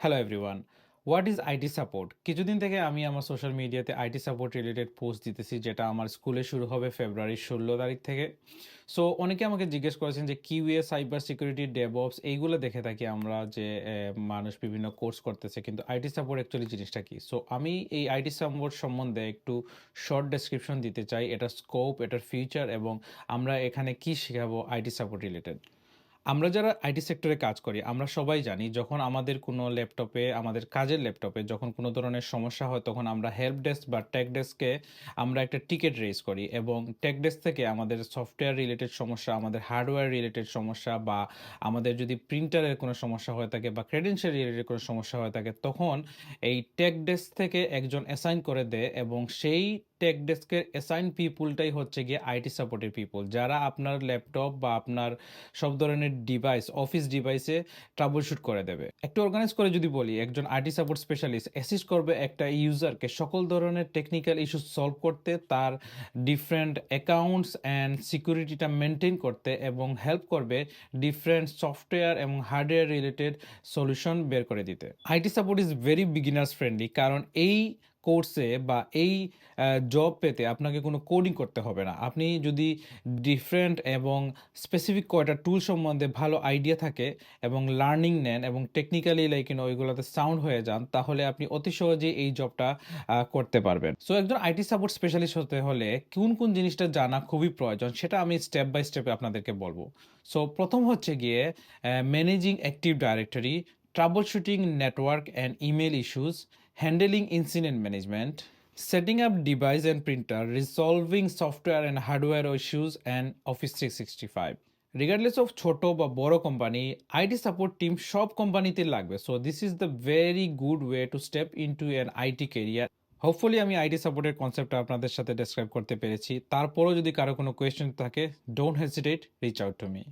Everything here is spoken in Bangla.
Hello everyone. What is IT support? কিছুদিন থেকে আমি আমার সোশ্যাল মিডিয়াতে আইটি সাপোর্ট রিলেটেড পোস্ট দিতেছি, যেটা আমার স্কুলে শুরু হবে ফেব্রুয়ারির ১৬ তারিখ থেকে। সো অনেকে আমাকে জিজ্ঞেস করেছেন যে কিউএ, সাইবার সিকিউরিটি, ডেভঅপস এইগুলো দেখে থাকি আমরা যে মানুষ বিভিন্ন কোর্স করতেছে, কিন্তু আইটি সাপোর্ট অ্যাকচুয়ালি জিনিসটা কি? সো আমি এই আইটি সাপোর্ট সম্বন্ধে একটু শর্ট ডেসক্রিপশন দিতে চাই, এটার স্কোপ, এটার ফিউচার এবং আমরা এখানে কি শেখাবো আইটি সাপোর্ট রিলেটেড। আমরা যারা আইটি সেক্টরে কাজ করি, আমরা সবাই জানি যখন আমাদের কোনো ল্যাপটপে, আমাদের কাজের ল্যাপটপে যখন কোনো ধরনের সমস্যা হয়, তখন আমরা হেল্প ডেস্ক বা টেক ডেস্কে আমরা একটা টিকেট রেইজ করি এবং টেক ডেস্ক থেকে আমাদের সফটওয়্যার রিলেটেড সমস্যা, আমাদের হার্ডওয়্যার রিলেটেড সমস্যা বা আমাদের যদি প্রিন্টারের কোনো সমস্যা হয়ে থাকে বা ক্রেডেনশিয়াল রিলেটেড কোনো সমস্যা হয়ে থাকে, তখন এই টেক ডেস্ক থেকে একজন অ্যাসাইন করে দেয় এবং সেই টেক ডেস্কের অ্যাসাইন পিপুলটাই হচ্ছে গিয়ে আইটি সাপোর্টের পিপল, যারা আপনার ল্যাপটপ বা আপনার সব ধরনের ডিভাইস, অফিস ডিভাইসে ট্রাবল শুট করে দেবে। একটু অর্গানাইজ করে যদি বলি, একজন আইটি সাপোর্ট স্পেশালিস্ট অ্যাসিস্ট করবে একটা ইউজারকে সকল ধরনের টেকনিক্যাল ইস্যু সলভ করতে, তার ডিফারেন্ট অ্যাকাউন্টস অ্যান্ড সিকিউরিটিটা মেনটেন করতে এবং হেল্প করবে ডিফারেন্ট সফটওয়্যার এবং হার্ডওয়্যার রিলেটেড সলিউশন বের করে দিতে। IT support is very beginners friendly, কারণ এই কোর্সে বা এই জব পেতে আপনাকে কোনো কোডিং করতে হবে না। আপনি যদি ডিফারেন্ট এবং স্পেসিফিক কয়টা টুল সম্বন্ধে ভালো আইডিয়া থাকে এবং লার্নিং নেন এবং টেকনিক্যালি ওইগুলোতে সাউন্ড হয়ে যান, তাহলে আপনি অতি সহজেই এই জবটা করতে পারবেন। সো একজন আইটি সাপোর্ট স্পেশালিস্ট হতে হলে কোন কোন জিনিসটা জানা খুবই প্রয়োজন, সেটা আমি স্টেপ বাই স্টেপে আপনাদেরকে বলবো। সো প্রথম হচ্ছে গিয়ে managing active directory, trouble shooting network and email issues, handling incident management, setting up device and printer, resolving software and hardware issues, and Office 365. Regardless of ছোট বা বড় কোম্পানি, আইটি সাপোর্ট টিম সব কোম্পানিতে লাগবে। So this is the very good way to step into an IT career. Hopefully আমি আইটি সাপোর্টের কনসেপ্টটা আপনাদের সাথে ডেসক্রাইব করতে পেরেছি। তারপরও যদি কারো কোনো কোয়েশ্চেন থাকে, don't hesitate, reach out to me.